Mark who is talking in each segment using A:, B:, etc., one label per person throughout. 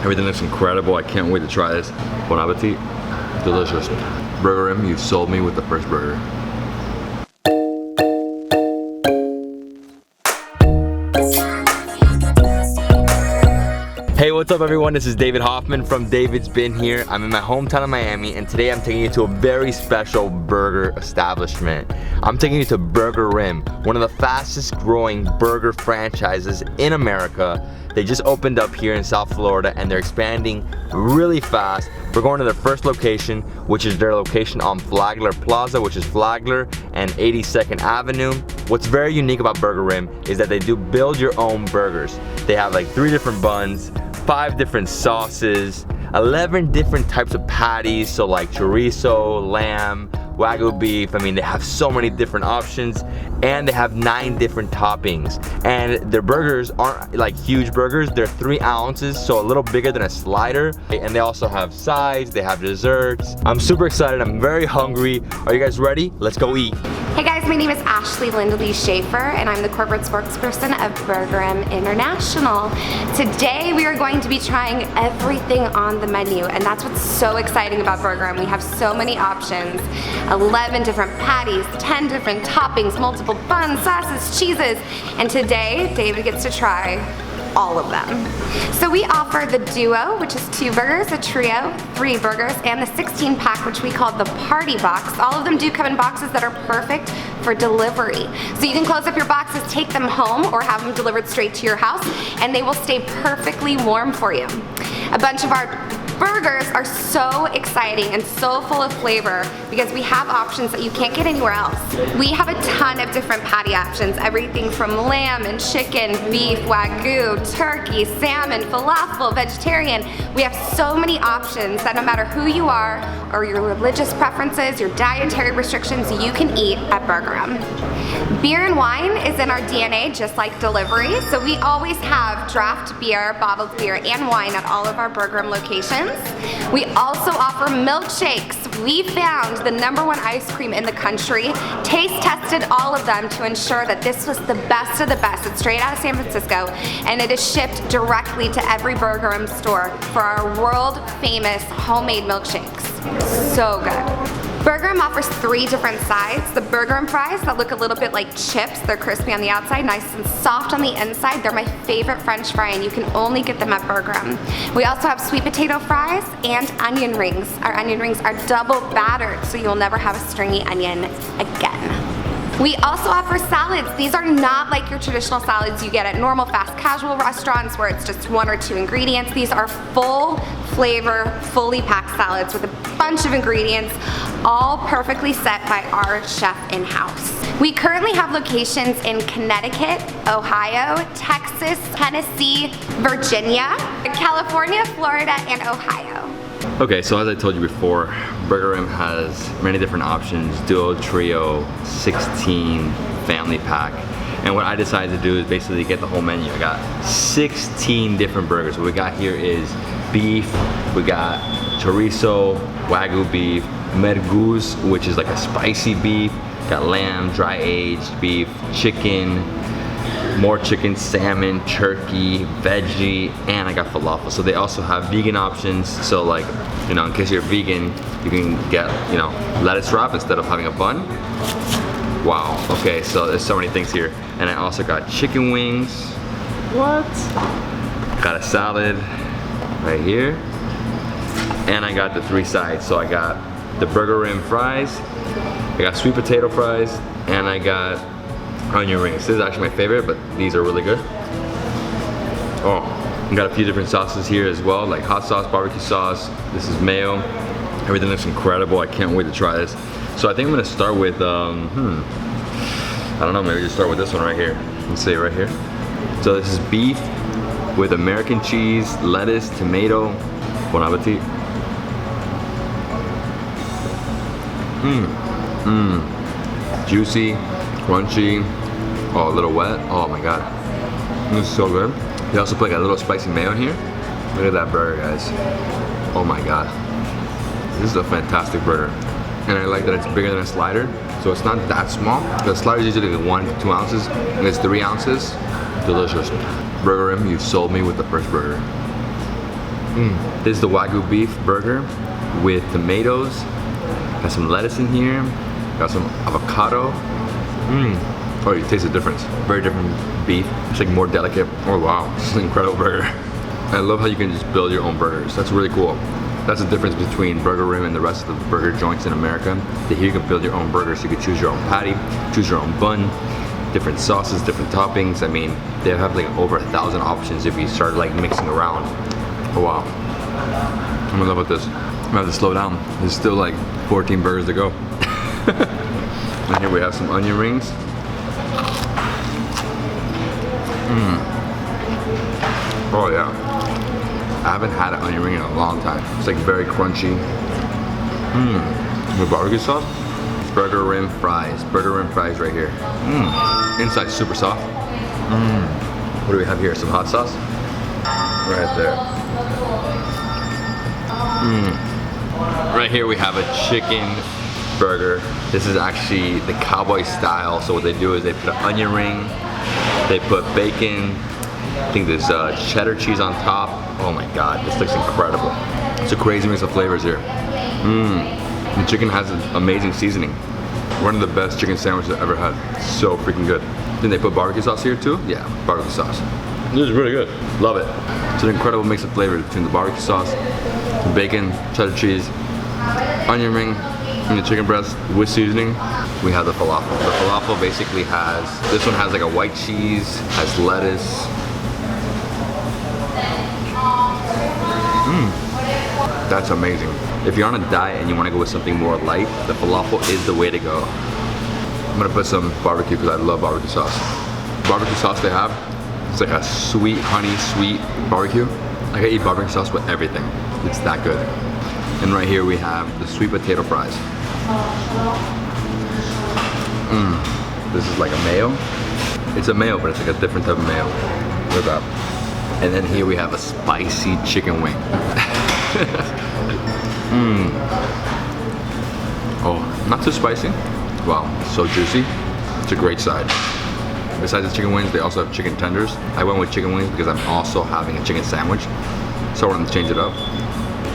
A: Everything looks incredible. I can't wait to try this. Bon appetit. Delicious. Burgerim, you sold me with the first burger. Hey, what's up everyone? This is David Hoffman from Davidsbeenhere. I'm in my hometown of Miami, and today I'm taking you to a very special burger establishment. I'm taking you to Burgerim, one of the fastest growing burger franchises in America. They just opened up here in South Florida and they're expanding really fast. We're going to their first location, which is their location on Flagler Plaza, which is Flagler and 82nd Avenue. What's very unique about Burgerim is that they do build your own burgers. They have like 3 different buns, 5 different sauces, 11 different types of patties, so like chorizo, lamb, Wagyu beef. I mean, they have so many different options, and they have 9 different toppings. And their burgers aren't like huge burgers. They're 3 ounces, so a little bigger than a slider. And they also have sides, they have desserts. I'm super excited, I'm very hungry. Are you guys ready? Let's go eat.
B: Hey guys, my name is Ashley Lindley Schaefer, and I'm the corporate spokesperson of Burgerim International. Today we are going to be trying everything on the menu, and that's what's so exciting about Burgerim. We have so many options, 11 different patties, 10 different toppings, multiple buns, sauces, cheeses, and today David gets to try all of them. So we offer the duo, which is 2 burgers, a trio, 3 burgers, and the 16-pack, which we call the party box. All of them do come in boxes that are perfect for delivery. So you can close up your boxes, take them home, or have them delivered straight to your house, and they will stay perfectly warm for you. A bunch of our burgers are so exciting and so full of flavor because we have options that you can't get anywhere else. We have a ton of different patty options, everything from lamb and chicken, beef, Wagyu, turkey, salmon, falafel, vegetarian. We have so many options that no matter who you are or your religious preferences, your dietary restrictions, you can eat at Burgerim. Beer and wine is in our DNA, just like delivery, so we always have draft beer, bottled beer, and wine at all of our Burgerim locations. We also offer milkshakes. We found the #1 ice cream in the country, taste tested all of them to ensure that this was the best of the best. It's straight out of San Francisco, and it is shipped directly to every Burgerim store for our world famous homemade milkshakes. So good. Burgerim offers 3 different sides. The Burgerim fries that look a little bit like chips. They're crispy on the outside, nice and soft on the inside. They're my favorite French fry, and you can only get them at Burgerim. We also have sweet potato fries and onion rings. Our onion rings are double battered, so you'll never have a stringy onion again. We also offer salads. These are not like your traditional salads you get at normal fast casual restaurants where it's just 1 or 2 ingredients. These are full flavor, fully packed salads with a bunch of ingredients, all perfectly set by our chef in-house. We currently have locations in Connecticut, Ohio, Texas, Tennessee, Virginia, California, Florida, and Ohio.
A: Okay, so as I told you before, Burgerim has many different options, duo, trio, 16, family pack. And what I decided to do is basically get the whole menu. I got 16 different burgers. What we got here is beef, we got chorizo, Wagyu beef, merguez, which is like a spicy beef, got lamb, dry aged beef, chicken, more chicken, salmon, turkey, veggie, and I got falafel. So they also have vegan options. So like, you know, in case you're vegan, you can get, you know, lettuce wrap instead of having a bun. Wow, okay, so there's so many things here. And I also got chicken wings. What? Got a salad right here. And I got the 3 sides. So I got the Burgerim fries, I got sweet potato fries, and I got onion rings. This is actually my favorite, but these are really good. Oh, I got a few different sauces here as well, like hot sauce, barbecue sauce. This is mayo. Everything looks incredible. I can't wait to try this. So I think I'm gonna start with, I don't know, maybe just start with this one right here. Let's see, right here. So this is beef with American cheese, lettuce, tomato. Bon appetit. Juicy, crunchy, oh, a little wet. Oh my god, this is so good. They also put like a little spicy mayo in here. Look at that burger, guys. Oh my god, this is a fantastic burger. And I like that it's bigger than a slider, so it's not that small. The slider is usually like 1 to 2 ounces, and it's 3 ounces. Delicious. Burgerim, you sold me with the first burger. This is the Wagyu beef burger with tomatoes. Got some lettuce in here. Got some avocado. Oh, you taste the difference. Very different beef. It's like more delicate. Oh wow, this is an incredible burger. I love how you can just build your own burgers. That's really cool. That's the difference between Burgerim and the rest of the burger joints in America. That here you can build your own burgers. So you can choose your own patty, choose your own bun, different sauces, different toppings. I mean, they have like over 1,000 options if you start like mixing around. Oh wow. I'm in love with this. I'm gonna have to slow down. There's still like 14 burgers to go. And here we have some onion rings. Oh yeah. I haven't had an onion ring in a long time. It's like very crunchy. With barbecue sauce. Burgerim fries. Burgerim fries right here. Inside super soft. What do we have here? Some hot sauce? Right there. Right here we have a chicken burger. This is actually the cowboy style. So what they do is they put an onion ring, they put bacon, I think there's cheddar cheese on top. Oh my god, this looks incredible. It's a crazy mix of flavors here. The chicken has an amazing seasoning. One of the best chicken sandwiches I've ever had. So freaking good. Then they put barbecue sauce here too? Yeah, barbecue sauce. This is really good. Love it. It's an incredible mix of flavors between the barbecue sauce, the bacon, cheddar cheese, onion ring, and the chicken breast with seasoning. We have the falafel. The falafel basically has, this one has like a white cheese, has lettuce. That's amazing. If you're on a diet and you want to go with something more light, the falafel is the way to go. I'm gonna put some barbecue because I love barbecue sauce. Barbecue sauce they have, it's like a sweet, honey, sweet barbecue. I can eat barbecue sauce with everything. It's that good. And right here we have the sweet potato fries. This is like a mayo. It's a mayo, but it's like a different type of mayo. Look at that. And then here we have a spicy chicken wing. Oh, not too spicy. Wow, so juicy. It's a great side. Besides the chicken wings, they also have chicken tenders. I went with chicken wings because I'm also having a chicken sandwich. So I wanted to change it up.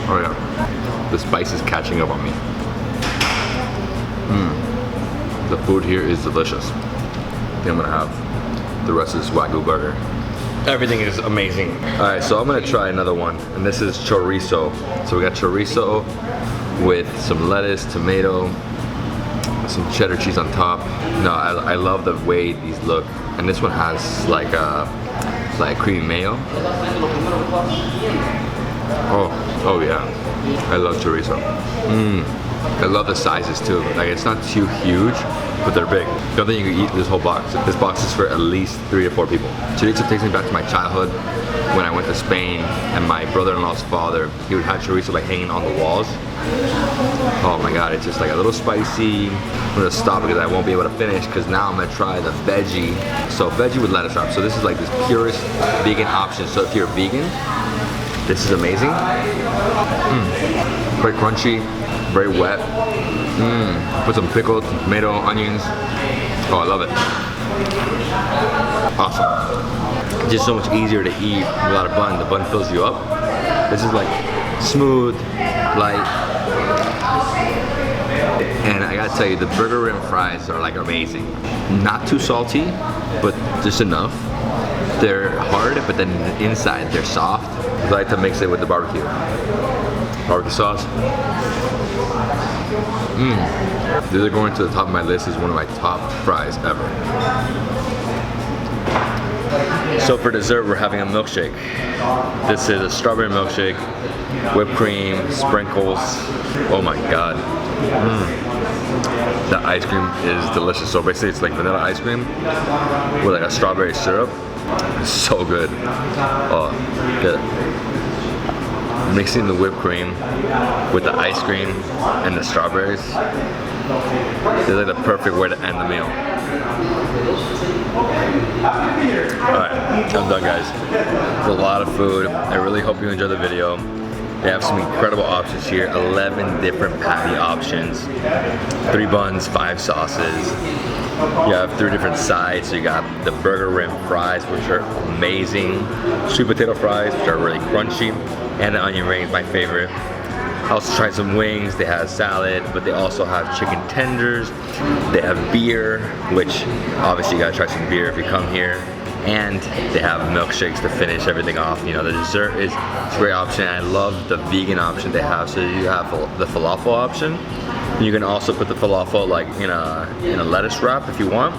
A: Oh yeah, the spice is catching up on me. The food here is delicious. I think I'm gonna have the rest of this Wagyu burger. Everything is amazing. All right, so I'm gonna try another one, and this is chorizo. So we got chorizo with some lettuce, tomato, some cheddar cheese on top. No, I love the way these look. And this one has like creamy mayo. Oh yeah, I love chorizo. I love the sizes too. Like it's not too huge, but they're big. I don't think you can eat this whole box. This box is for at least 3 to 4 people. Chorizo takes me back to my childhood when I went to Spain, and my brother-in-law's father, he would have chorizo like hanging on the walls. Oh my god, it's just like a little spicy. I'm gonna stop because I won't be able to finish because now I'm gonna try the veggie. So veggie with lettuce wrap. So this is like this purest vegan option. So if you're vegan, this is amazing. Very crunchy, very wet. Put some pickles, tomato, onions. Oh, I love it. Awesome. It's just so much easier to eat without a bun. The bun fills you up. This is like smooth, light. And I gotta tell you, the Burgerim fries are like amazing. Not too salty, but just enough. They're hard, but then inside they're soft. I like to mix it with the barbecue. Barbecue sauce. These are going to the top of my list as one of my top fries ever. So for dessert, we're having a milkshake. This is a strawberry milkshake, whipped cream, sprinkles. Oh my god. The ice cream is delicious. So basically it's like vanilla ice cream with like a strawberry syrup. It's so good. Oh, get it. Mixing the whipped cream with the ice cream and the strawberries is like the perfect way to end the meal. Alright, I'm done guys. It's a lot of food. I really hope you enjoyed the video. They have some incredible options here. 11 different patty options. 3 buns, 5 sauces. You have 3 different sides. So you got the Burgerim fries, which are amazing. Sweet potato fries, which are really crunchy. and the onion rings, my favorite. I also tried some wings. They had salad, but they also have chicken tenders. They have beer, which obviously you gotta try some beer if you come here. And they have milkshakes to finish everything off. You know, the dessert is a great option. I love the vegan option they have. So you have the falafel option. You can also put the falafel like in a lettuce wrap if you want,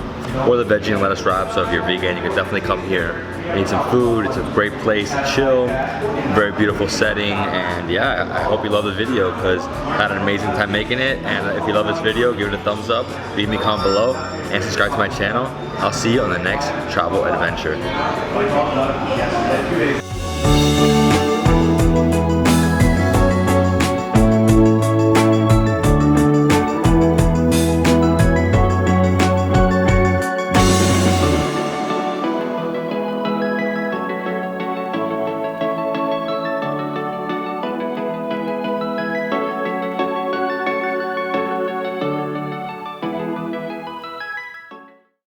A: or the veggie and lettuce wrap. So if you're vegan, you can definitely come here and eat some food. It's a great place to chill, very beautiful setting, and yeah, I hope you love the video because I had an amazing time making it. And if you love this video, give it a thumbs up, leave me a comment below, and subscribe to my channel. I'll see you on the next travel adventure.